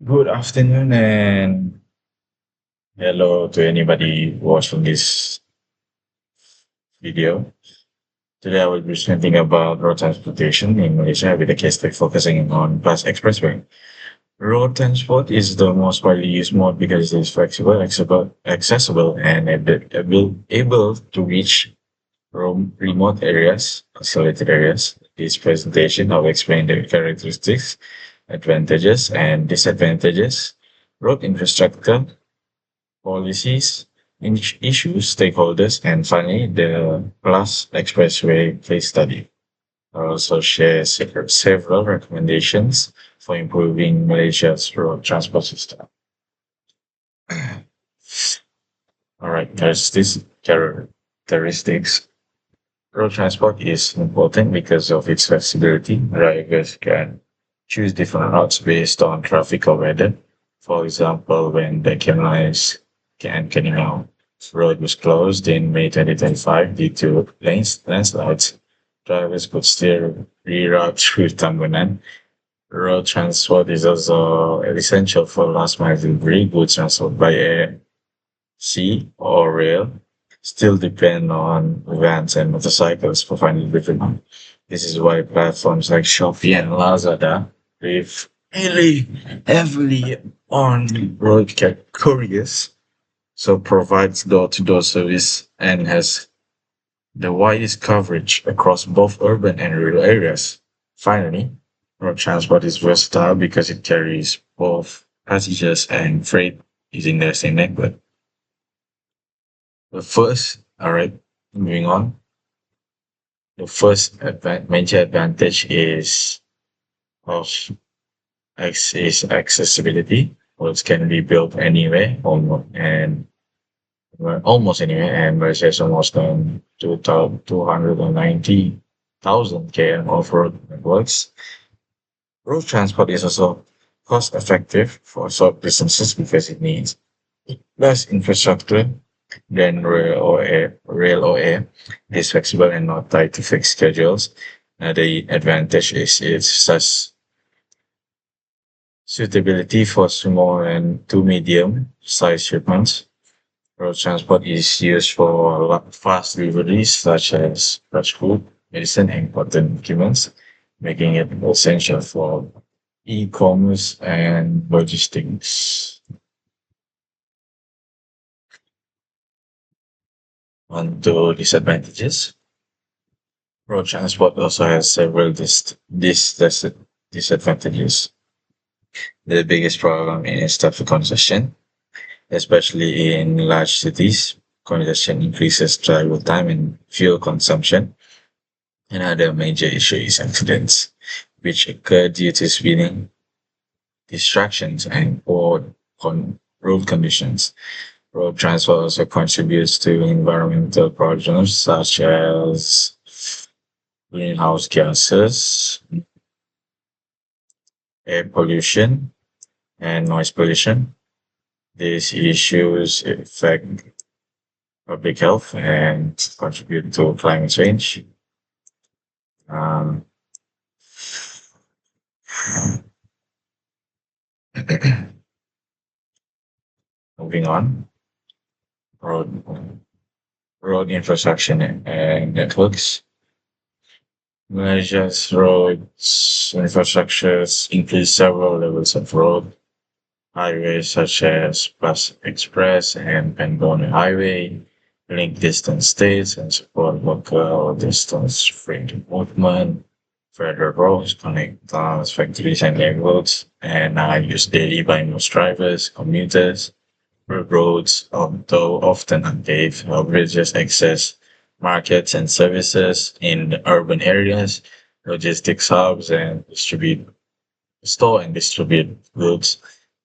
Good afternoon and hello to anybody watching this video. Today I will be presenting about road transportation in Malaysia with a case study focusing on bus expressway. Road transport is the most widely used mode because it is flexible, accessible and able to reach remote areas, isolated areas. This presentation I will explain the characteristics, advantages and disadvantages, road infrastructure, policies, issues, stakeholders, and finally, the Plus Expressway case study. I also share several recommendations for improving Malaysia's road transport system. All right, there's these characteristics. Road transport is important because of its flexibility. Drivers can choose different routes based on traffic or weather. For example, when the Canning Road was closed in May 2025 due to landslides, drivers could still reroute through Tambunan. Road transport is also essential for last mile delivery. Goods transport by air, sea, or rail still depend on vans and motorcycles for final delivery. This is why platforms like Shopee and Lazada really heavily on couriers, so provides door-to-door service and has the widest coverage across both urban and rural areas. Finally, road transport is versatile because it carries both passengers and freight using the same network. All right, moving on. The major advantage of is accessibility. Roads can be built anywhere, almost anywhere, and Malaysia has almost 290,000 km of road networks. Road transport is also cost effective for short distances because it needs less infrastructure than rail or air. It is flexible and not tied to fixed schedules. The advantage is its suitability for small and to medium size shipments. Road transport is used for fast deliveries such as fresh food, medicine, and important documents, making it essential for e-commerce and logistics. On to disadvantages. Road transport also has several disadvantages. The biggest problem is traffic congestion, especially in large cities. Congestion increases travel time and fuel consumption. Another major issue is accidents, which occur due to speeding, distractions, and poor road conditions. Road transport also contributes to environmental problems such as greenhouse gases, air pollution, and noise pollution. These issues affect public health and contribute to climate change. Um, moving on, road road infrastructure and networks. Malaysia's roads infrastructures include several levels of road highways such as Bus Express and Pangona Highway, link distant states and support local distance freight movement. Federal roads connect towns, factories, and neighborhoods and are used daily by most drivers, commuters. Roads, though often unpaved, bridges access markets and services in the urban areas, logistics hubs, and store and distribute goods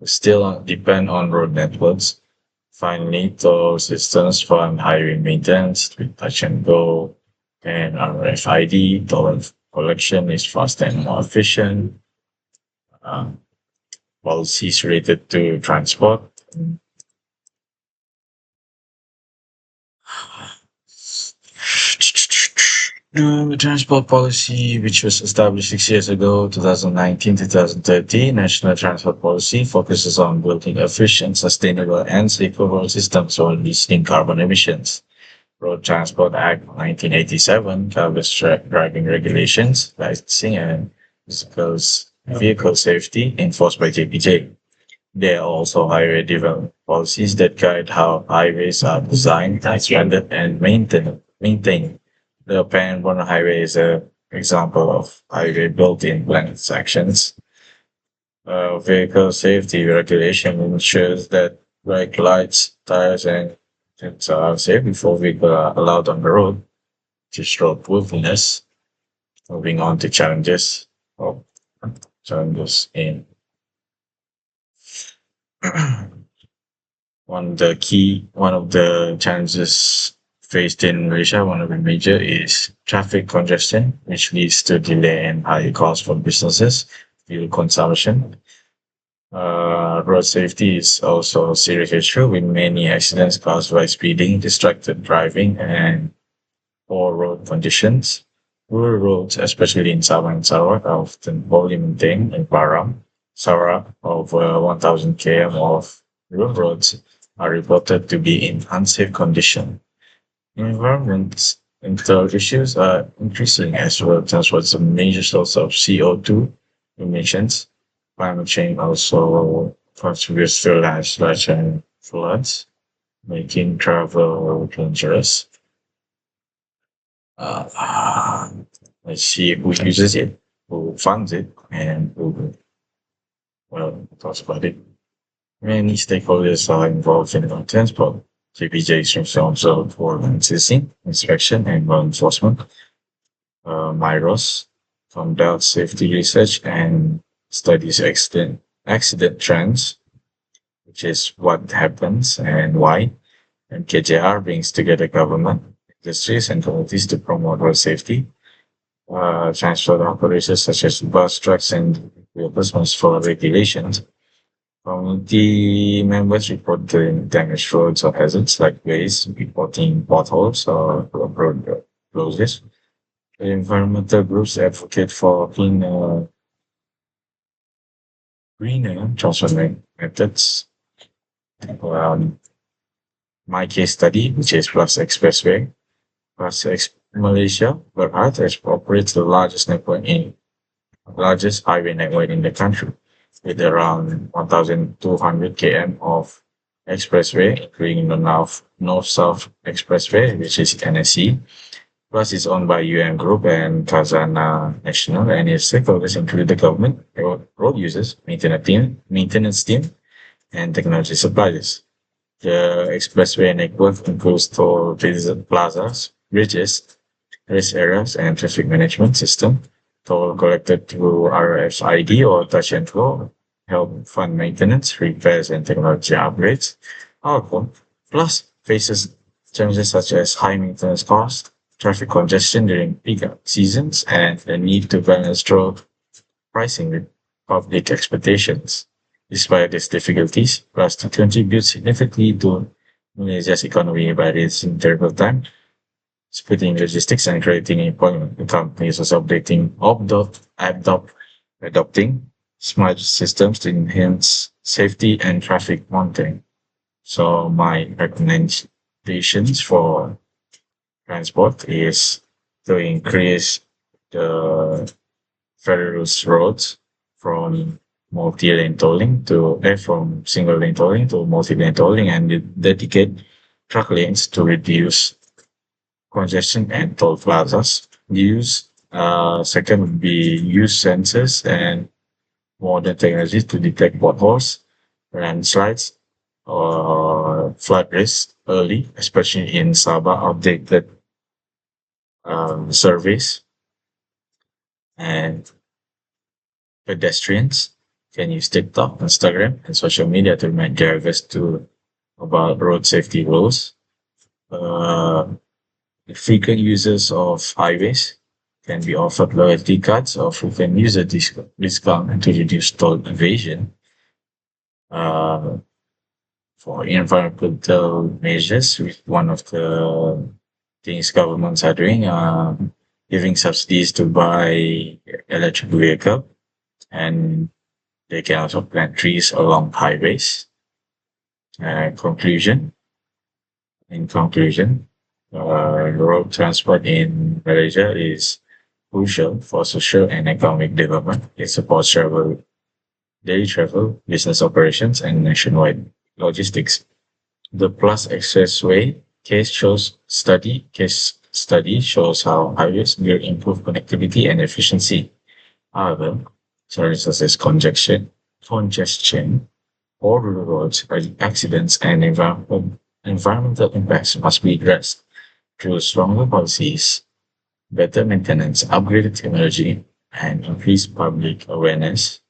still depend on road networks. Finally, toll systems fund highway maintenance with touch and go and RFID. Toll collection is fast and more efficient. Uh, Policies related to transport. The transport policy, which was established 6 years ago, 2019 2030, National Transport Policy focuses on building efficient, sustainable, and safer road systems while reducing carbon emissions. Road Transport Act 1987 covers driving regulations, licensing, and vehicle safety enforced by JPJ. There are also highway development policies that guide how highways are designed, expanded, and maintained. The Pan Highway is an example of highway built in planned sections. Vehicle safety regulation ensures that brake lights, tires, and engines are safe before vehicles are allowed on the road to roadworthiness. Moving on to oh, challenges in one of the challenges faced in Malaysia, one of the major is traffic congestion, which leads to delay and higher costs for businesses, fuel consumption. Road safety is also a serious issue with many accidents caused by speeding, distracted driving, and poor road conditions. Rural roads, especially in Sabah and Sarawak, are often poorly maintained. In Param, Sarawak, over 1,000 km of rural roads are reported to be in unsafe condition. Environmental issues are increasing as road transport is a major source of CO2 emissions. Climate change also contributes to landslides and floods, making travel dangerous. Uh, let's see who uses it, who funds it, and who, well, talks about it. Many stakeholders are involved in road transport. JPJ is responsible for licensing, inspection, and law enforcement. MIROS conducts safety research and studies accident trends, which is what happens and why. And KJR brings together government, industries, and communities to promote road safety. Transport operators such as bus, trucks, and vehicles must follow regulations. Community members report doing damaged roads or hazards like waste, reporting potholes or road closures. Environmental groups advocate for greener transport methods. Um, my case study, which is Plus Expressway, Malaysia, Berhad operates the largest highway network in the country, with around 1,200 km of expressway, including the North-South Expressway, which is NSE. Plus, it's owned by UM Group and Khazanah National, and its stakeholders include the government, road users, maintenance team, and technology suppliers. The expressway network includes toll plazas, bridges, rest areas, and traffic management system. Toll collected through RFID or touch and go help fund maintenance, repairs, and technology upgrades. However, Plus faces challenges such as high maintenance costs, traffic congestion during peak seasons, and the need to balance road pricing with public expectations. Despite these difficulties, Plus contributes significantly to Malaysia's economy by reducing travel time, splitting logistics, and creating employment. The company is also adopting smart systems to enhance safety and traffic monitoring. So my recommendations for transport is to increase the federal roads from multi-lane tolling from single lane tolling to multi-lane tolling, and dedicate truck lanes to reduce congestion and toll plazas. Second would be use sensors and modern technology to detect potholes, landslides, or flood risk early, especially in Sabah. Updated surveys and pedestrians can use TikTok, Instagram, and social media to remind drivers about road safety rules. Uh, Frequent users of highways can be offered loyalty cards or frequent user discount to reduce toll evasion. Uh, for environmental measures, one of the things governments are doing giving subsidies to buy electric vehicle, and they can also plant trees along highways. Conclusion. In conclusion, road transport in Malaysia is crucial for social and economic development. It supports daily travel, business operations, and nationwide logistics. The Plus Expressway case study shows how highways will improve connectivity and efficiency. However, challenges such as congestion, border roads, accidents, and environmental impacts must be addressed through stronger policies, better maintenance, upgraded technology, and increased public awareness.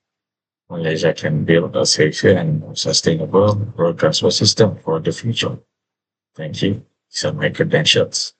Malaysia can build a safer and more sustainable road transport system for the future. Thank you. These are my credentials.